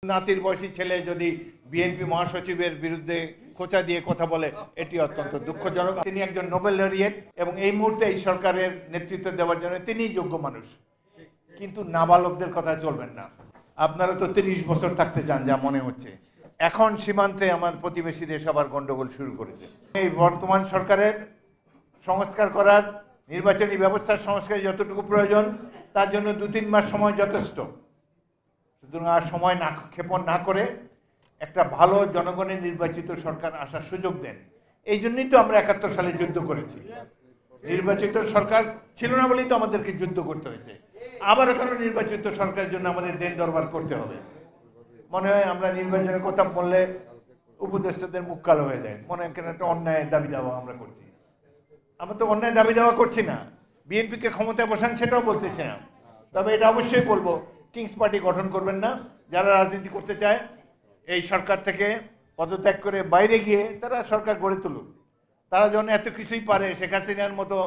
নাতির বয়সী ছেলে যদি বিএনপি মহাসচিবের বিরুদ্ধে খোঁচা দিয়ে কথা বলে এটি অত্যন্ত দুঃখজনক। তিনি একজন নোবেল লরিয়েট এবং এই মুহূর্তে এই সরকারের নেতৃত্ব দেওয়ার জন্য তিনিই যোগ্য মানুষ, কিন্তু নাবালকদের কথা চলবেন না। আপনারা তো 30 বছর থাকতে চান যা মনে হচ্ছে। এখন সীমান্তে আমার প্রতিবেশী দেশ আবার গন্ডগোল শুরু করেছে। এই বর্তমান সরকারের সংস্কার করার, নির্বাচনী ব্যবস্থার সংস্কার যতটুকু প্রয়োজন তার জন্য 2-3 মাস সময় যথেষ্ট। সুতরাং আর সময় না ক্ষেপণ না করে একটা ভালো জনগণের নির্বাচিত সরকার আসার সুযোগ দেন। এই জন্যই তো আমরা 71 সালে যুদ্ধ করেছি। নির্বাচিত সরকার ছিল না বলেই তো আমাদেরকে যুদ্ধ করতে হয়েছে। আবার কেন নির্বাচিত সরকারের জন্য আমাদের দেন দরবার করতে হবে? মনে হয় আমরা নির্বাচনের কথা বললে উপদেষ্টাদের মুখ কালো হয়ে যায়, মনে হয় কেন একটা অন্যায় দাবি দাওয়া আমরা করছি। আমরা তো অন্যায় দাবি দাওয়া করছি না, বিএনপিকে ক্ষমতায় বসান সেটাও বলতেছি না। তবে এটা অবশ্যই বলবো, কিংস পার্টি গঠন করবেন না। যারা রাজনীতি করতে চায় এই সরকার থেকে পদত্যাগ করে বাইরে গিয়ে তারা সরকার গড়ে তুলুক। তারা যখন এত কিছুই পারে, শেখ হাসিনার মতো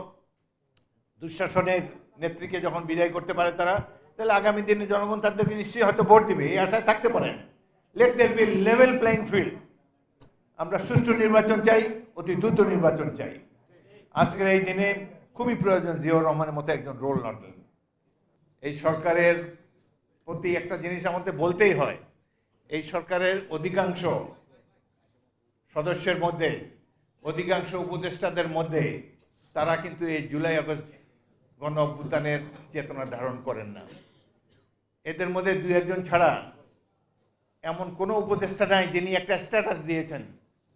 দুঃশাসনের নেত্রীকে যখন বিদায় করতে পারে তারা, তাহলে আগামী দিনে জনগণ তাদেরকে নিশ্চয়ই হয়তো ভোট দিবে, এই আশায় থাকতে পারেন। Let there be level playing field. আমরা সুষ্ঠু নির্বাচন চাই, অতি দ্রুত নির্বাচন চাই। আজকের এই দিনে খুবই প্রয়োজন জিয়াউর রহমানের মতো একজন রোল মডেল। এই সরকারের প্রতি একটা জিনিস আমাদের বলতেই হয়, এই সরকারের অধিকাংশ সদস্যের মধ্যে, অধিকাংশ উপদেষ্টাদের মধ্যে তারা কিন্তু এই জুলাই আগস্ট গণ অভ্যুত্থানের চেতনা ধারণ করেন না। এদের মধ্যে 2-1 ছাড়া এমন কোনো উপদেষ্টা নাই যিনি একটা স্ট্যাটাস দিয়েছেন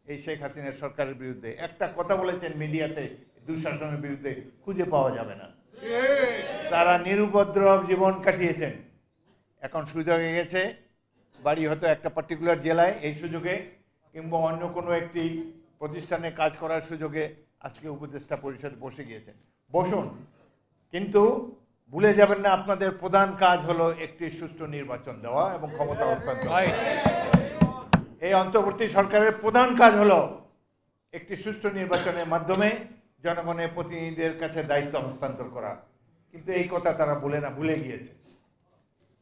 এই শেখ হাসিনার সরকারের বিরুদ্ধে, একটা কথা বলেছেন মিডিয়াতে দুঃশাসনের বিরুদ্ধে, খুঁজে পাওয়া যাবে না। তারা নিরুপদ্রব জীবন কাটিয়েছেন। এখন সুযোগ হয়ে গেছে, বাড়ি হয়তো একটা পার্টিকুলার জেলায়, এই সুযোগে কিংবা অন্য কোনো একটি প্রতিষ্ঠানে কাজ করার সুযোগে আজকে উপদেষ্টা পরিষদ বসে গিয়েছেন। বসুন, কিন্তু ভুলে যাবেন না আপনাদের প্রধান কাজ হলো একটি সুষ্ঠু নির্বাচন দেওয়া এবং ক্ষমতা হস্তান্তর। এই অন্তর্বর্তী সরকারের প্রধান কাজ হলো একটি সুষ্ঠু নির্বাচনের মাধ্যমে জনগণের প্রতিনিধিদের কাছে দায়িত্ব হস্তান্তর করা। কিন্তু এই কথা তারা ভুলে গিয়েছে।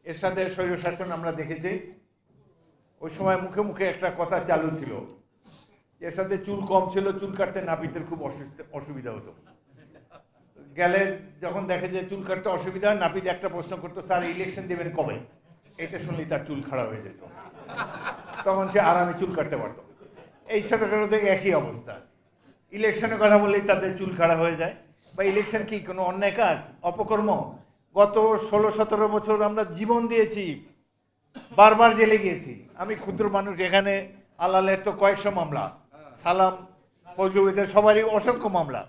এর সাথে স্বৈরশাসন আমরা দেখেছি, ওই সময় মুখে মুখে একটা কথা চালু ছিল, এর সাথে চুল কম ছিল, চুল কাটতে নাপিতের খুব অসুবিধা হতো। গেলে যখন দেখে যে চুল কাটতে অসুবিধা, নাপিত একটা প্রশ্ন করতো, স্যার ইলেকশন দেবেন কবে? এটা শুনলেই তার চুল খাড়া হয়ে যেত, তখন সে আরামে চুল কাটতে পারত। এই সরকারের থেকে একই অবস্থা, ইলেকশনের কথা বললেই তাদের চুল খাড়া হয়ে যায়। বা ইলেকশন কি কোনো অন্যায় কাজ, অপকর্ম? গত 16-17 বছর আমরা জীবন দিয়েছি, বারবার জেলে গিয়েছি। আমি ক্ষুদ্র মানুষ, এখানে আলালের তো কয়েকশো মামলা, সালাম ফজলুদের সবারই অসংখ্য মামলা,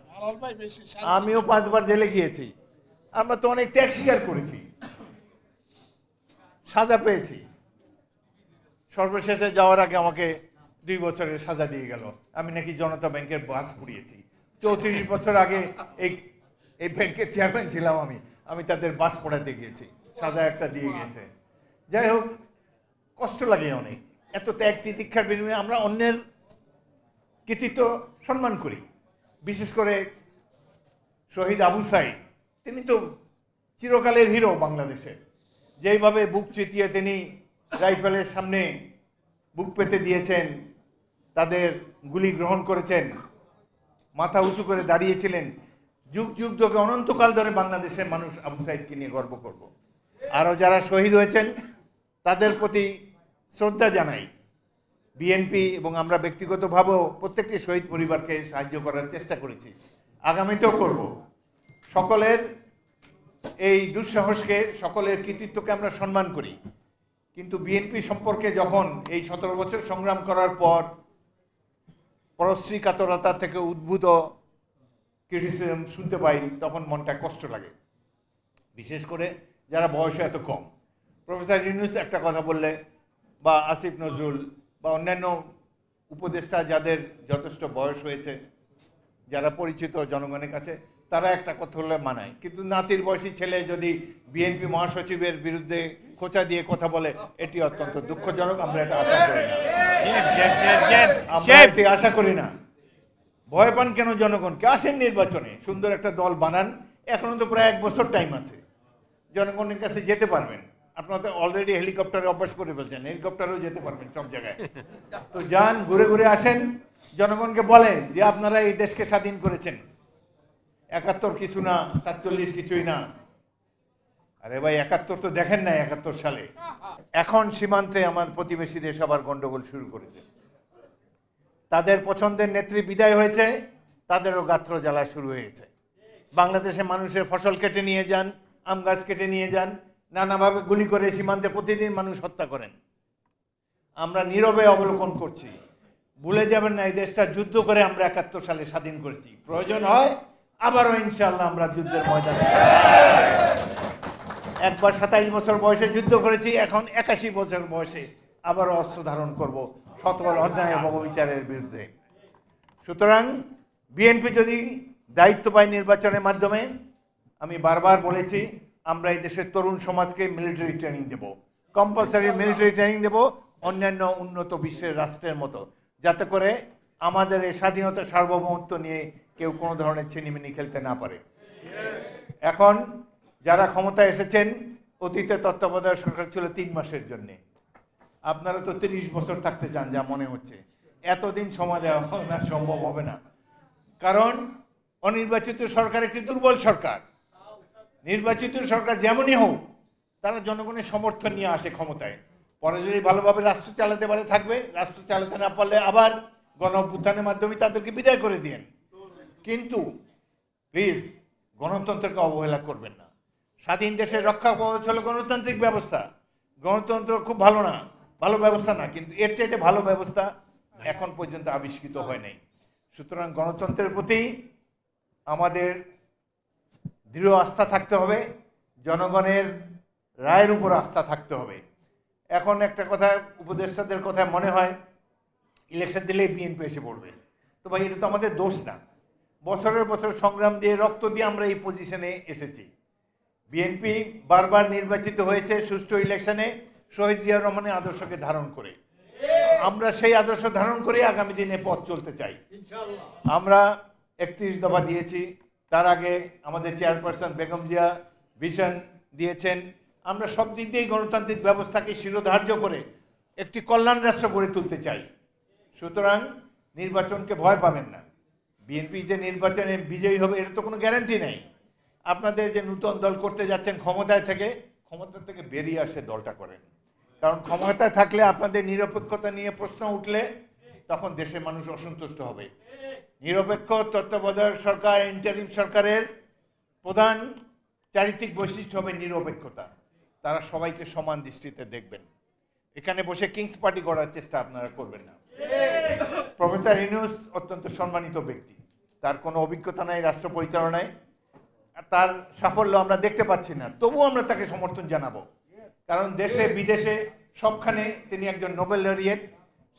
আমিও 5 বার জেলে গিয়েছি। আমরা তো অনেক ত্যাগ স্বীকার করেছি, সাজা পেয়েছি। সর্বশেষে যাওয়ার আগে আমাকে 2 বছরের সাজা দিয়ে গেল, আমি নাকি জনতা ব্যাংকের বাস পুড়িয়েছি। 34 বছর আগে এই ব্যাংকের চেয়ারম্যান ছিলাম আমি তাদের বাস পড়াতে গিয়েছি, সাজা একটা দিয়ে গিয়েছে। যাই হোক, কষ্ট লাগে অনেক। এত ত্যাগ তিতিক্ষার বিনিময়ে আমরা অন্যের কৃতিত্ব সম্মান করি। বিশেষ করে শহীদ আবু সাইদ, তিনি তো চিরকালের হিরো বাংলাদেশের। যেইভাবে বুক চিতিয়ে তিনি রাইফেলের সামনে বুক পেতে দিয়েছেন, তাদের গুলি গ্রহণ করেছেন, মাথা উঁচু করে দাঁড়িয়েছিলেন, যুগ যুগ ধরে অনন্তকাল ধরে বাংলাদেশের মানুষ আবু সাইদকে নিয়ে গর্ব করব। আরও যারা শহীদ হয়েছেন তাদের প্রতি শ্রদ্ধা জানাই। বিএনপি এবং আমরা ব্যক্তিগতভাবেও প্রত্যেকটি শহীদ পরিবারকে সাহায্য করার চেষ্টা করেছি, আগামীতেও করব। সকলের এই দুঃসাহসকে, সকলের কৃতিত্বকে আমরা সম্মান করি। কিন্তু বিএনপি সম্পর্কে যখন এই 17 বছর সংগ্রাম করার পর পরশ্রী কাতরতা থেকে উদ্ভূত ক্রিটিসিজম শুনতে পাই, তখন মনটা কষ্ট লাগে। বিশেষ করে যারা বয়সে এত কম। প্রফেসর ইউনূস একটা কথা বললে, বা আসিফ নজরুল, বা অন্যান্য উপদেষ্টা যাদের যথেষ্ট বয়স হয়েছে, যারা পরিচিত জনগণের কাছে, তারা একটা কথা বললে মানায়। কিন্তু নাতির বয়সী ছেলে যদি বিএনপি মহাসচিবের বিরুদ্ধে খোঁচা দিয়ে কথা বলে এটি অত্যন্ত দুঃখজনক। আমরা এটা আশা করি না, আমরা এটি আশা করি না। ভয় পান কেন জনগণকে? আসেন নির্বাচনে, সুন্দর একটা দল বানান। এখনো তো প্রায় 1 বছর টাইম আছে, জনগণের কাছে যেতে পারবেন। আপনারা তো অলরেডি হেলিকপ্টারে অভ্যাস করে ফেলছেন, হেলিকপ্টারেও যেতে পারবেন সব জায়গায়। তো যান, ঘুরে ঘুরে আসেন, জনগণকে বলেন যে আপনারা এই দেশকে স্বাধীন করেছেন, 71 কিছু না, 47 কিছুই না। আরে ভাই 71 তো দেখেন না, 71 সালে। এখন সীমান্তে আমার প্রতিবেশী দেশ আবার গন্ডগোল শুরু করেছে। তাদের পছন্দের নেত্রী বিদায় হয়েছে, তাদেরও গাত্র জ্বালা শুরু হয়েছে। বাংলাদেশে মানুষের ফসল কেটে নিয়ে যান, আম গাছ কেটে নিয়ে যান, নানাভাবে গুলি করে সীমান্তে প্রতিদিন মানুষ হত্যা করেন। আমরা নীরবে অবলোকন করছি। ভুলে যাবেন না, এই দেশটা যুদ্ধ করে আমরা 71 সালে স্বাধীন করেছি। প্রয়োজন হয় আবারও ইনশাআল্লাহ আমরা যুদ্ধের ময়দানে। একবার 27 বছর বয়সে যুদ্ধ করেছি, এখন 81 বছর বয়সে আবারও অস্ত্র ধারণ করব সকল অন্যায় এবং অবিচারের বিরুদ্ধে। সুতরাং বিএনপি যদি দায়িত্ব পায় নির্বাচনের মাধ্যমে, আমি বারবার বলেছি আমরা এই দেশের তরুণ সমাজকে মিলিটারি ট্রেনিং দেব, কম্পালসারি মিলিটারি ট্রেনিং দেব অন্যান্য উন্নত বিশ্বের রাষ্ট্রের মতো, যাতে করে আমাদের এই স্বাধীনতা সার্বভৌমত্ব নিয়ে কেউ কোনো ধরনের ছিনিমিনি খেলতে না পারে। এখন যারা ক্ষমতায় এসেছেন, অতীতে তত্ত্বাবধায়ক সরকার ছিল 3 মাসের জন্যে, আপনারা তো 30 বছর থাকতে চান যা মনে হচ্ছে। এতদিন সময় দেওয়া সম্ভব হবে না, কারণ অনির্বাচিত সরকার একটি দুর্বল সরকার। নির্বাচিত সরকার যেমনই হোক, তারা জনগণের সমর্থন নিয়ে আসে ক্ষমতায়, পরে যদি ভালোভাবে রাষ্ট্র চালাতে পারে থাকবে, রাষ্ট্র চালাতে না পারলে আবার গণ-অভ্যুত্থানের মাধ্যমে তাদেরকে বিদায় করে দিন। কিন্তু প্লিজ গণতন্ত্রকে অবহেলা করবেন না। স্বাধীন দেশের রক্ষা কবচ হলো গণতান্ত্রিক ব্যবস্থা। গণতন্ত্র খুব ভালো না, ভালো ব্যবস্থা না, কিন্তু এর চাইতে ভালো ব্যবস্থা এখন পর্যন্ত আবিষ্কৃত হয় নাই। সুতরাং গণতন্ত্রের প্রতি আমাদের দৃঢ় আস্থা থাকতে হবে, জনগণের রায়ের উপর আস্থা থাকতে হবে। এখন একটা কথা, উপদেষ্টাদের কথা মনে হয় ইলেকশন দিলেই বিএনপি এসে পড়বে। তো ভাই, এটা তো আমাদের দোষ না। বছরের বছর সংগ্রাম দিয়ে, রক্ত দিয়ে আমরা এই পজিশনে এসেছি। বিএনপি বারবার নির্বাচিত হয়েছে সুষ্ঠু ইলেকশনে শহীদ জিয়াউর রহমানের আদর্শকে ধারণ করে। আমরা সেই আদর্শ ধারণ করে আগামী দিনে পথ চলতে চাই। আমরা 31 দফা দিয়েছি, তার আগে আমাদের চেয়ারপারসন বেগম জিয়া ভিশন দিয়েছেন। আমরা সব দিক দিয়েই গণতান্ত্রিক ব্যবস্থাকে শিরোধার্য করে একটি কল্যাণ রাষ্ট্র গড়ে তুলতে চাই। সুতরাং নির্বাচনকে ভয় পাবেন না। বিএনপি যে নির্বাচনে বিজয়ী হবে এটা তো কোনো গ্যারান্টি নেই। আপনাদের যে নূতন দল করতে যাচ্ছেন, ক্ষমতা থেকে বেরিয়ে আসে দলটা করেন। কারণ ক্ষমতায় থাকলে আপনাদের নিরপেক্ষতা নিয়ে প্রশ্ন উঠলে তখন দেশের মানুষ অসন্তুষ্ট হবে। নিরপেক্ষ তত্ত্বাবধায়ক সরকার, ইন্টারিম সরকারের প্রধান চারিত্রিক বৈশিষ্ট্য হবে নিরপেক্ষতা। তারা সবাইকে সমান দৃষ্টিতে দেখবেন। এখানে বসে কিংস পার্টি করার চেষ্টা আপনারা করবেন না। প্রফেসর ইউনূস অত্যন্ত সম্মানিত ব্যক্তি, তার কোনো অভিজ্ঞতা নাই রাষ্ট্র পরিচালনায়, তার সাফল্য আমরা দেখতে পাচ্ছি না, তবুও আমরা তাকে সমর্থন জানাবো। কারণ দেশে বিদেশে সবখানে তিনি একজন নোবেল লরিয়েট,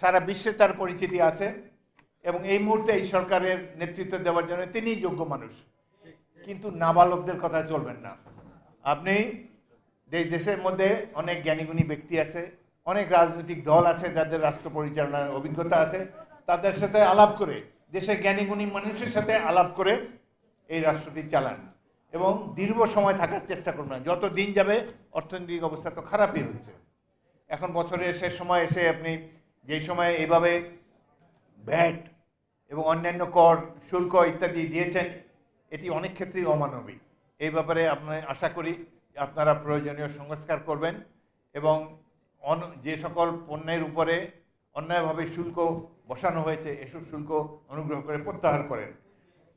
সারা বিশ্বে তার পরিচিতি আছে, এবং এই মুহূর্তে এই সরকারের নেতৃত্ব দেওয়ার জন্য তিনিই যোগ্য মানুষ। কিন্তু নাবালকদের কথা চলবেন না। আপনি দেশের মধ্যে অনেক জ্ঞানীগুণী ব্যক্তি আছে, অনেক রাজনৈতিক দল আছে যাদের রাষ্ট্র পরিচালনার অভিজ্ঞতা আছে, তাদের সাথে আলাপ করে, দেশের জ্ঞানীগুণী মানুষের সাথে আলাপ করে এই রাষ্ট্রটি চালান এবং দীর্ঘ সময় থাকার চেষ্টা করবেন। যত দিন যাবে অর্থনৈতিক অবস্থা তো খারাপই হচ্ছে। এখন বছরের শেষ সময় এসে আপনি যেই সময় এইভাবে ভ্যাট এবং অন্যান্য কর, শুল্ক ইত্যাদি দিয়েছেন, এটি অনেক ক্ষেত্রেই অমানবিক। এই ব্যাপারে আশা করি আপনারা প্রয়োজনীয় সংস্কার করবেন এবং যে সকল পণ্যের উপরে অন্যায়ভাবে শুল্ক বসানো হয়েছে, এসব শুল্ক অনুগ্রহ করে প্রত্যাহার করেন।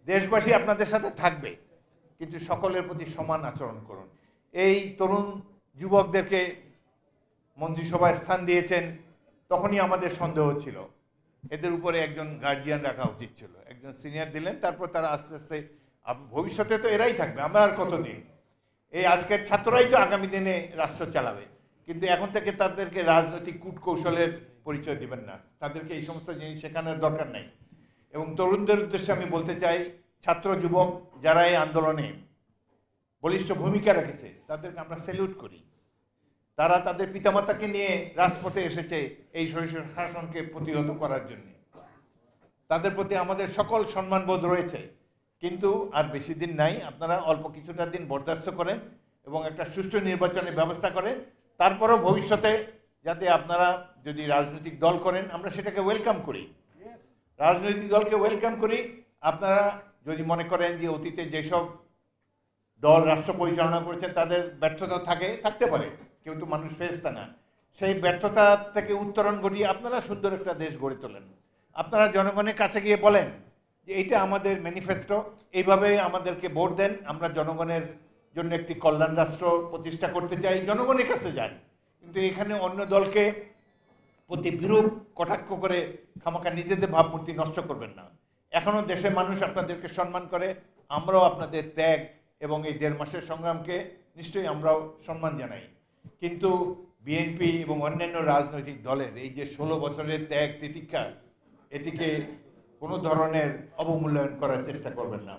দেশবাসী আপনাদের সাথে থাকবে, কিন্তু সকলের প্রতি সমান আচরণ করুন। এই তরুণ যুবকদেরকে মন্ত্রিসভায় স্থান দিয়েছেন, তখনই আমাদের সন্দেহ ছিল এদের উপরে একজন গার্জিয়ান রাখা উচিত ছিল। একজন সিনিয়র দিলেন, তারপর তারা আস্তে আস্তে, ভবিষ্যতে তো এরাই থাকবে, আমরা আর কতদিন? এই আজকের ছাত্ররাই তো আগামী দিনে রাষ্ট্র চালাবে। কিন্তু এখন থেকে তাদেরকে রাজনৈতিক কূটকৌশলের পরিচয় দিবেন না, তাদেরকে এই সমস্ত জিনিস শেখানোর দরকার নেই। এবং তরুণদের উদ্দেশ্যে আমি বলতে চাই, ছাত্র যুবক যারা এই আন্দোলনে বলিষ্ঠ ভূমিকা রেখেছে তাদেরকে আমরা স্যালুট করি। তারা তাদের পিতামাতাকে নিয়ে রাজপথে এসেছে এই সহিংস শাসনকে প্রতিহত করার জন্য। তাদের প্রতি আমাদের সকল সম্মানবোধ রয়েছে। কিন্তু আর বেশি দিন নাই, আপনারা অল্প কিছুটা দিন বরদাস্ত করেন এবং একটা সুষ্ঠু নির্বাচনের ব্যবস্থা করেন, তারপরও ভবিষ্যতে যাতে আপনারা যদি রাজনৈতিক দল করেন আমরা সেটাকে ওয়েলকাম করি, রাজনৈতিক দলকে ওয়েলকাম করি। আপনারা যদি মনে করেন যে অতীতে যেসব দল রাষ্ট্র পরিচালনা করেছেন তাদের ব্যর্থতা থাকতে পারে, কেউ তো মানুষ ফেরেশতা না, সেই ব্যর্থতা থেকে উত্তরণ ঘটিয়ে আপনারা সুন্দর একটা দেশ গড়ে তোলেন। আপনারা জনগণের কাছে গিয়ে বলেন যে এইটা আমাদের ম্যানিফেস্টো, এইভাবে আমাদেরকে ভোট দেন, আমরা জনগণের জন্য একটি কল্যাণ রাষ্ট্র প্রতিষ্ঠা করতে চাই, জনগণের কাছে যান। কিন্তু এখানে অন্য দলকে প্রতি বিরূপ কটাক্ষ করে খামাখা নিজেদের ভাবমূর্তি নষ্ট করবেন না। এখনও দেশের মানুষ আপনাদেরকে সম্মান করে, আমরাও আপনাদের ত্যাগ এবং এই 1.5 মাসের সংগ্রামকে নিশ্চয়ই আমরাও সম্মান জানাই। কিন্তু বিএনপি এবং অন্যান্য রাজনৈতিক দলের এই যে 16 বছরের ত্যাগ তিতিক্ষা, এটিকে কোনো ধরনের অবমূল্যায়ন করার চেষ্টা করবেন না।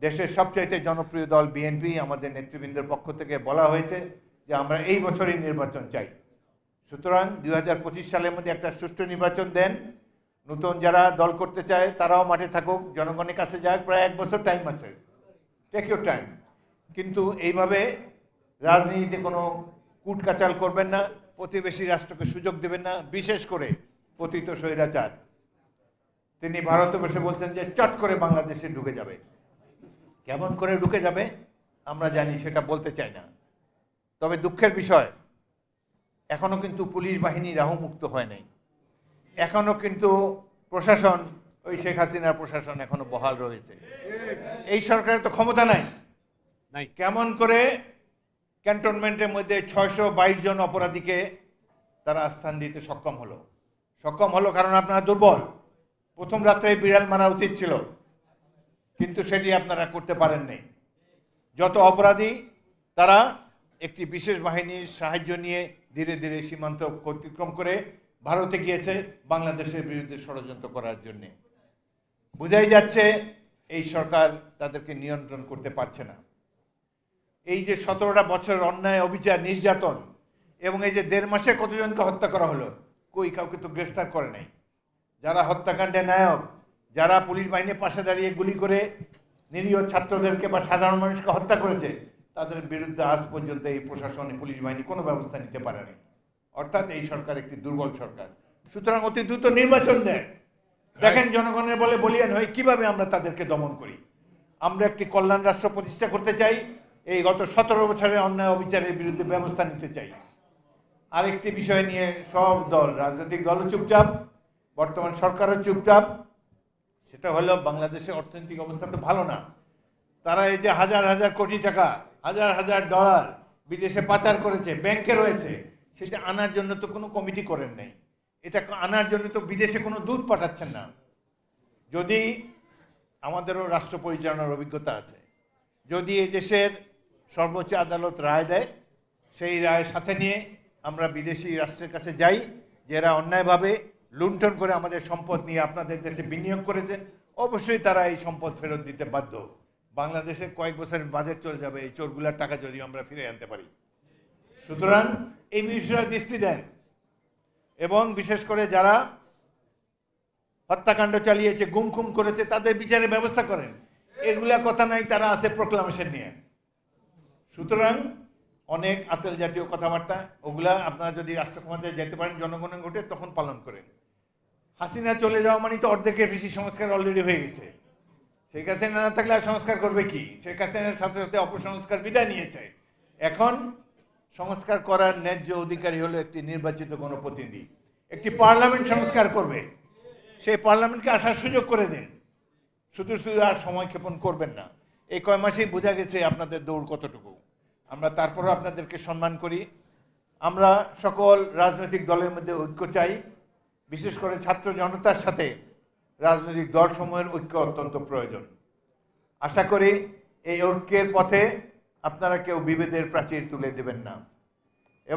দেশের সবচাইতে জনপ্রিয় দল বিএনপি, আমাদের নেতৃবৃন্দের পক্ষ থেকে বলা হয়েছে যে আমরা এই বছরই নির্বাচন চাই। সুতরাং 2025 সালের মধ্যে একটা সুষ্ঠু নির্বাচন দেন। নতুন যারা দল করতে চায় তারাও মাঠে থাকুক, জনগণের কাছে যাক, প্রায় 1 বছর টাইম আছে, টেক ইউর টাইম। কিন্তু এইভাবে রাজনীতিতে কোনো কুটকাচাল করবেন না, প্রতিবেশী রাষ্ট্রকে সুযোগ দেবেন না, বিশেষ করে পতিত স্বৈরাচার। তিনি ভারতে বসে বলছেন যে চট করে বাংলাদেশে ঢুকে যাবে। কেমন করে ঢুকে যাবে আমরা জানি, সেটা বলতে চাই না। তবে দুঃখের বিষয়, এখনো কিন্তু পুলিশ বাহিনী রাহুমুক্ত হয় নাই, এখনো কিন্তু প্রশাসন, ওই শেখ হাসিনার প্রশাসন এখনো বহাল রয়েছে। এই সরকারের তো ক্ষমতা নাই। কেমন করে ক্যান্টনমেন্টের মধ্যে 622 জন অপরাধীকে তারা স্থান দিতে সক্ষম হলো কারণ আপনারা দুর্বল। প্রথম রাত্রেই বিড়াল মারা উচিত ছিল, কিন্তু সেটি আপনারা করতে পারেননি। যত অপরাধী তারা একটি বিশেষ বাহিনীর সাহায্য নিয়ে ধীরে ধীরে সীমান্ত অতিক্রম করে ভারতে গিয়েছে বাংলাদেশের বিরুদ্ধে ষড়যন্ত্র করার জন্যে। বোঝাই যাচ্ছে এই সরকার তাদেরকে নিয়ন্ত্রণ করতে পারছে না। এই যে 17টা বছর অন্যায়, অবিচার, নির্যাতন এবং এই যে 1.5 মাসে কতজনকে হত্যা করা হলো, কাউকে তো গ্রেফতার করে নাই। যারা হত্যাকাণ্ডের নায়ক, যারা পুলিশ বাহিনীর পাশে দাঁড়িয়ে গুলি করে নিরীহ ছাত্রদেরকে বা সাধারণ মানুষকে হত্যা করেছে, তাদের বিরুদ্ধে আজ পর্যন্ত এই প্রশাসন, পুলিশ বাহিনী কোনো ব্যবস্থা নিতে পারেনি। অর্থাৎ এই সরকার একটি দুর্বল সরকার। সুতরাং অতি দ্রুত নির্বাচন দেন, দেখেন জনগণের বলিয়ান হয়ে কিভাবে আমরা তাদেরকে দমন করি। আমরা একটি কল্যাণ রাষ্ট্র প্রতিষ্ঠা করতে চাই, এই গত 17 বছরের অন্যায় অবিচারের বিরুদ্ধে ব্যবস্থা নিতে চাই। আরেকটি বিষয় নিয়ে সব দল, রাজনৈতিক দলও চুপচাপ, বর্তমান সরকারও চুপচাপ, সেটা হলো বাংলাদেশের অর্থনৈতিক অবস্থা তো ভালো না। তারা এই যে হাজার হাজার কোটি টাকা, হাজার হাজার ডলার বিদেশে পাচার করেছে, ব্যাংকে রয়েছে, সেটা আনার জন্য তো কোনো কমিটি করেন নাই। এটা আনার জন্য তো বিদেশে কোনো দূত পাঠাচ্ছেন না। যদি আমাদেরও রাষ্ট্র পরিচালনার অভিজ্ঞতা আছে, যদি এই দেশের সর্বোচ্চ আদালত রায় দেয়, সেই রায়ের সাথে নিয়ে আমরা বিদেশি রাষ্ট্রের কাছে যাই, যারা অন্যায়ভাবে লুণ্ঠন করে আমাদের সম্পদ নিয়ে আপনাদের দেশে বিনিয়োগ করেছেন, অবশ্যই তারা এই সম্পদ ফেরত দিতে বাধ্য। বাংলাদেশে কয়েক বছরের বাজেট চলে যাবে এই চোরগুলার টাকা যদি আমরা ফিরে আনতে পারি। সুতরাং এই বিষয়ে দৃষ্টি দেন এবং বিশেষ করে যারা হত্যাকাণ্ড চালিয়েছে, গুম করেছে, তাদের বিচারের ব্যবস্থা করেন। এগুলা কথা নাই, তারা আছে প্রোক্লামেশন নিয়ে। সুতরাং অনেক আতেল জাতীয় কথাবার্তা, ওগুলা আপনারা যদি রাষ্ট্র ক্ষমতায় যেতে পারেন, জনগণের ভোটে, তখন পালন করেন। হাসিনা চলে যাওয়া মানে তো অর্ধেকের বেশি সংস্কার অলরেডি হয়ে গেছে। শেখ হাসিনা না থাকলে আর সংস্কার করবে কি? শেখ হাসিনার সাথে সাথে অপসংস্কার বিদায় নিয়েছে। এখন সংস্কার করার ন্যায্য অধিকারী হলো একটি নির্বাচিত গণপ্রতিনিধি, একটি পার্লামেন্ট সংস্কার করবে। সেই পার্লামেন্টকে আসার সুযোগ করে দিন, শুধু আর সময় ক্ষেপণ করবেন না। এই কয় মাসেই বোঝা গেছে আপনাদের দৌড় কতটুকু। আমরা তারপরও আপনাদেরকে সম্মান করি। আমরা সকল রাজনৈতিক দলের মধ্যে ঐক্য চাই, বিশেষ করে ছাত্র জনতার সাথে রাজনৈতিক দলসমূহের ঐক্য অত্যন্ত প্রয়োজন। আশা করি এই ঐক্যের পথে আপনারা কেউ বিভেদের প্রাচীর তুলে দেবেন না।